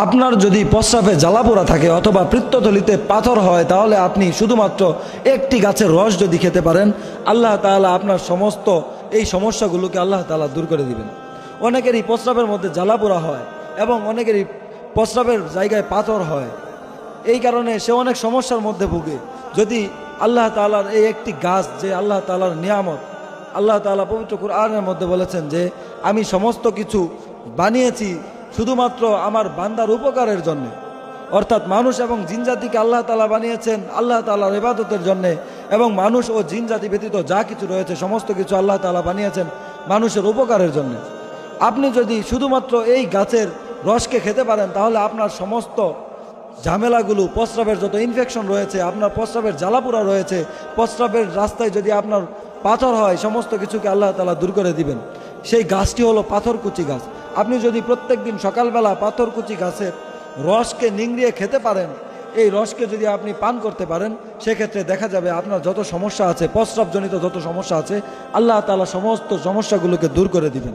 আপনার যদি প্রস্রাবে জ্বালাপোড়া থাকে অথবা পিত্তথলিতে পাথর হয়, তাহলে আপনি শুধুমাত্র একটি গাছের রস যদি খেতে পারেন, আল্লাহ তাআলা আপনার সমস্ত এই সমস্যাগুলোকে আল্লাহ তাআলা দূর করে দিবেন। অনেকেরই প্রস্রাবের মধ্যে জ্বালাপোড়া হয় এবং অনেকেরই প্রস্রাবের জায়গায় পাথর হয়, এই কারণে সে অনেক সমস্যার মধ্যে ভুগে। যদি আল্লাহ তাআলার এই একটি গাছ, যে আল্লাহ তাআলার নিয়ামত, আল্লাহ তাআলা পবিত্র কুরআনের মধ্যে বলেছেন যে আমি সমস্ত কিছু বানিয়েছি শুধুমাত্র আমার বান্দার উপকারের জন্য, অর্থাৎ মানুষ এবং জিন জাতিকে আল্লাহ তাআলা বানিয়েছেন আল্লাহ তাআলার ইবাদতের জন্য, এবং মানুষ ও জিন জাতি ব্যতীত যা কিছু রয়েছে সমস্ত কিছু আল্লাহ তাআলা বানিয়েছেন মানুষের উপকারের জন্য। আপনি যদি শুধুমাত্র এই গাছের রসকে খেতে পারেন, তাহলে আপনার সমস্ত ঝামেলাগুলো, প্রস্রাবের যত ইনফেকশন রয়েছে, আপনার প্রস্রাবের জ্বালাপোড়া রয়েছে, প্রস্রাবের রাস্তায় যদি আপনার পাথর হয়, সমস্ত কিছুকে আল্লাহ তাআলা দূর করে দিবেন। সেই গাছটি হলো পাথরকুচি গাছ। আপনি যদি প্রত্যেক দিন সকালবেলা পাথরকুচি গাছের রসকে নিংড়িয়ে খেতে পারেন, এই রসকে যদি আপনি পান করতে পারেন, সেক্ষেত্রে দেখা যাবে আপনার যত সমস্যা আছে, প্রস্রাবজনিত যত সমস্যা আছে, আল্লাহ তাআলা সমস্ত সমস্যাগুলোকে দূর করে দিবেন।